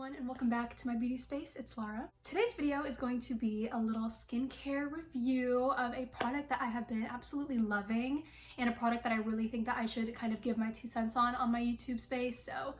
everyone, and welcome back to my beauty space. It's Lara. Today's video is going to be a little skincare review of a product that I have been absolutely loving and a product that I really think that I should kind of give my 2 cents on my YouTube space. So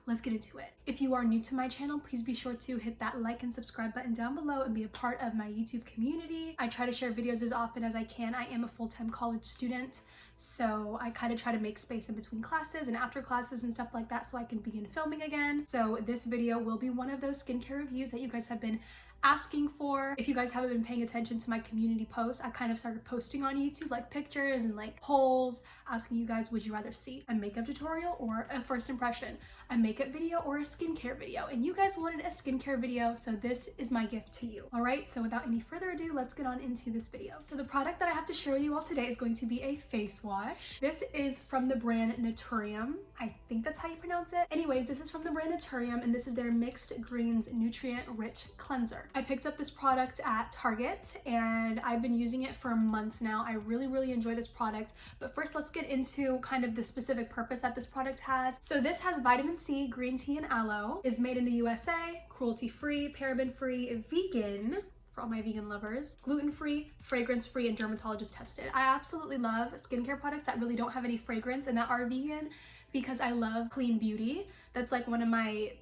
let's get into it. If you are new to my channel, please be sure to hit that like and subscribe button down below and be a part of my YouTube community. I try to share videos as often as I can. I am a full-time college student, so I kind of try to make space in between classes and after classes and stuff like that so I can begin filming again. So this video will be one of those skincare reviews that you guys have been asking for. If you guys haven't been paying attention to my community posts, I kind of started posting on YouTube like pictures and like polls asking you guys, would you rather see a makeup tutorial or a first impression, a makeup video or a skincare video? And you guys wanted a skincare video, so this is my gift to you. All right, so without any further ado, let's get on into this video. So the product that I have to share with you all today is going to be a face wash. This is from the brand Naturium. I think that's how you pronounce it. Anyways, this is from the brand Naturium, and this is their Mixed Greens Nutrient Rich Cleanser. I picked up this product at Target and I've been using it for months now. I really enjoy this product, but first let's get into kind of the specific purpose that this product has. So this has vitamin C, green tea, and aloe, is made in the USA, cruelty-free, paraben-free, vegan, for all my vegan lovers, gluten-free, fragrance-free, and dermatologist tested. I absolutely love skincare products that really don't have any fragrance and that are vegan because I love clean beauty. That's like one of my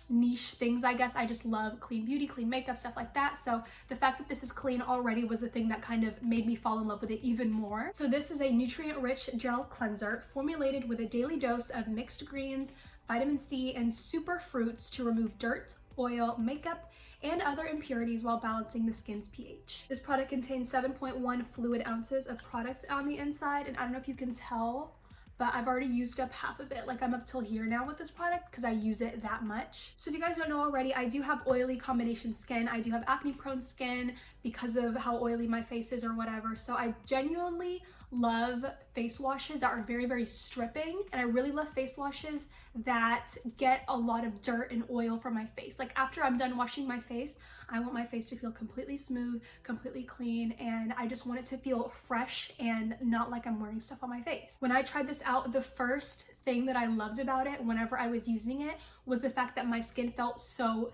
niche things, I guess. I just love clean beauty, clean makeup, stuff like that. So the fact that this is clean already was the thing that kind of made me fall in love with it even more. So this is a nutrient-rich gel cleanser formulated with a daily dose of mixed greens, vitamin C, and super fruits to remove dirt, oil, makeup, and other impurities while balancing the skin's pH. This product contains 7.1 fluid ounces of product on the inside, and I don't know if you can tell, but I've already used up half of it. Like, I'm up till here now with this product because I use it that much. So if you guys don't know already, I do have oily combination skin. I do have acne prone skin because of how oily my face is or whatever. So I genuinely love face washes that are very stripping, and I really love face washes that get a lot of dirt and oil from my face. Like, after I'm done washing my face, I want my face to feel completely smooth, completely clean, and I just want it to feel fresh and not like I'm wearing stuff on my face. When I tried this out, the first thing that I loved about it whenever I was using it was the fact that my skin felt so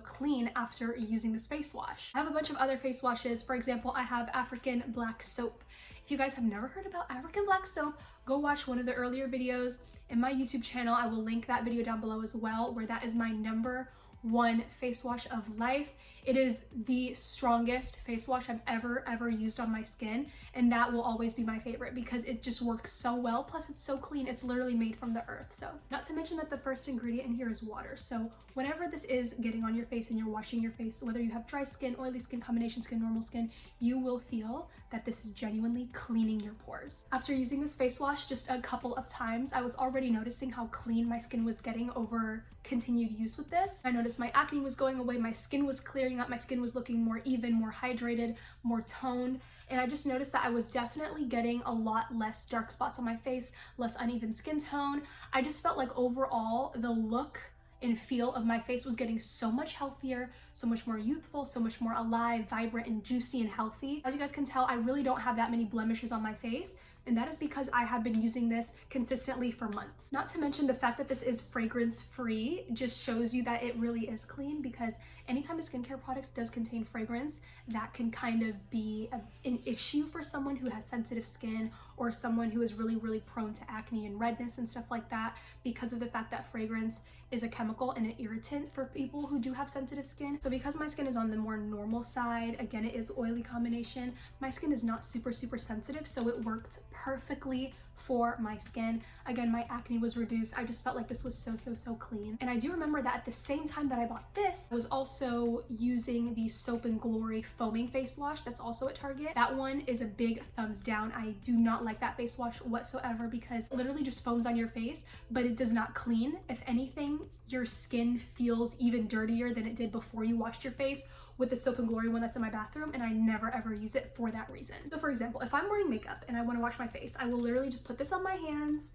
clean after using this face wash. I have a bunch of other face washes. For example, I have African black soap. If you guys have never heard about African black soap, go watch one of the earlier videos in my YouTube channel. I will link that video down below as well, where that is my #1 face wash of life. It is the strongest face wash I've ever used on my skin, and that will always be my favorite because it just works so well. Plus it's so clean. It's literally made from the earth. So not to mention that the first ingredient in here is water. So whenever this is getting on your face and you're washing your face, whether you have dry skin, oily skin, combination skin, normal skin, you will feel that this is genuinely cleaning your pores. After using this face wash just a couple of times, I was already noticing how clean my skin was getting over continued use with this. I noticed my acne was going away, my skin was clearing up, my skin was looking more even, more hydrated, more toned, and I just noticed that I was definitely getting a lot less dark spots on my face, less uneven skin tone. I just felt like overall the look and feel of my face was getting so much healthier, so much more youthful, so much more alive, vibrant, and juicy and healthy. As you guys can tell, I really don't have that many blemishes on my face, and that is because I have been using this consistently for months. Not to mention the fact that this is fragrance free just shows you that it really is clean, because anytime a skincare product does contain fragrance, that can kind of be an issue for someone who has sensitive skin or someone who is really prone to acne and redness and stuff like that, because of the fact that fragrance is a chemical and an irritant for people who do have sensitive skin. So because my skin is on the more normal side, again, it is oily combination, my skin is not super sensitive, so it worked perfectly for my skin. Again, my acne was reduced. I just felt like this was so clean. And I do remember that at the same time that I bought this, I was also using the Soap and Glory foaming face wash that's also at Target. That one is a big thumbs down. I do not like that face wash whatsoever because it literally just foams on your face, but it does not clean. If anything, your skin feels even dirtier than it did before you washed your face with the Soap and Glory one that's in my bathroom, and I never ever use it for that reason. So for example, if I'm wearing makeup and I want to wash my face, I will literally just put this on my hands,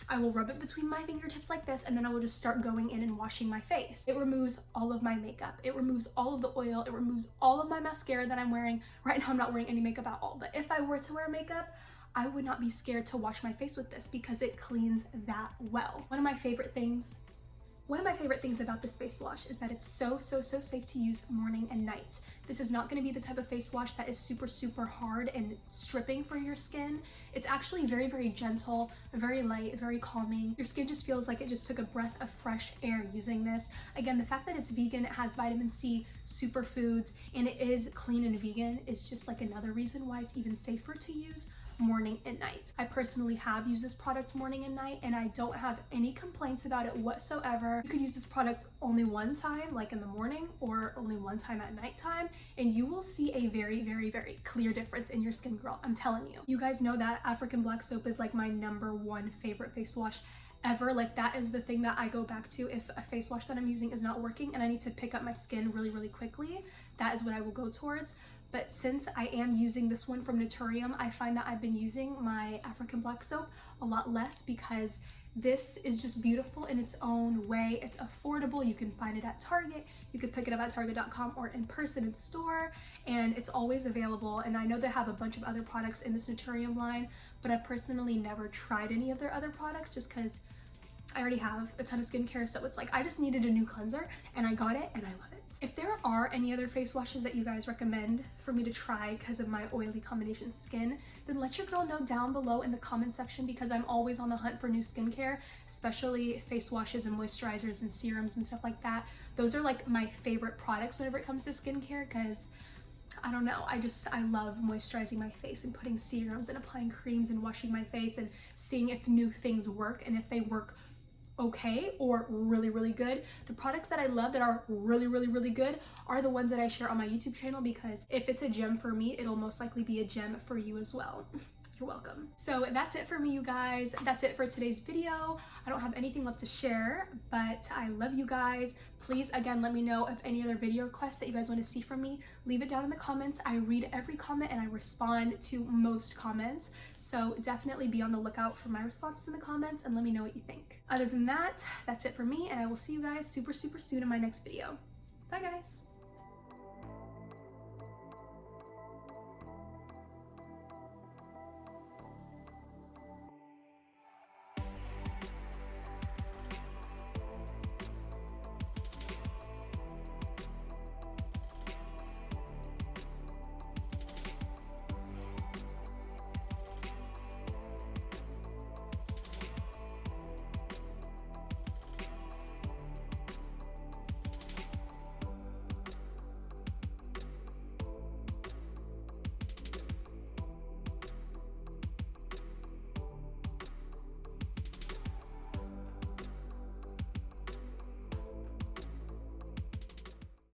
I will rub it between my fingertips like this, and then I will just start going in and washing my face. It removes all of my makeup. It removes all of the oil. It removes all of my mascara that I'm wearing. Right now I'm not wearing any makeup at all, but if I were to wear makeup, I would not be scared to wash my face with this because it cleans that well. One of my favorite things One of my favorite things about this face wash is that it's so safe to use morning and night. This is not going to be the type of face wash that is super hard and stripping for your skin. It's actually very gentle, very light, very calming. Your skin just feels like it just took a breath of fresh air using this. Again, the fact that it's vegan, it has vitamin C, superfoods, and it is clean and vegan is just like another reason why it's even safer to use morning and night. I personally have used this product morning and night, and I don't have any complaints about it whatsoever. You could use this product only one time, like in the morning, or only one time at nighttime, and you will see a very clear difference in your skin, girl. I'm telling you. You guys know that African black soap is like my #1 favorite face wash ever. Like, that is the thing that I go back to if a face wash that I'm using is not working and I need to pick up my skin really quickly. That is what I will go towards. But since I am using this one from Naturium, I find that I've been using my African black soap a lot less because this is just beautiful in its own way. It's affordable. You can find it at Target. You could pick it up at target.com or in person in store, and it's always available. And I know they have a bunch of other products in this Naturium line, but I've personally never tried any of their other products just because I already have a ton of skincare, so it's like I just needed a new cleanser, and I got it and I love it. If there are any other face washes that you guys recommend for me to try because of my oily combination skin, then let your girl know down below in the comment section, because I'm always on the hunt for new skincare, especially face washes and moisturizers and serums and stuff like that. Those are like my favorite products whenever it comes to skincare, because I don't know, I love moisturizing my face and putting serums and applying creams and washing my face and seeing if new things work and if they work okay or really good. The products that I love that are really good are the ones that I share on my YouTube channel, because if it's a gem for me, it'll most likely be a gem for you as well. You're welcome. So that's it for me, you guys. That's it for today's video. I don't have anything left to share, but I love you guys. Please, again, let me know of any other video requests that you guys want to see from me. Leave it down in the comments. I read every comment and I respond to most comments. So definitely be on the lookout for my responses in the comments and let me know what you think. Other than that, that's it for me, and I will see you guys super soon in my next video. Bye, guys.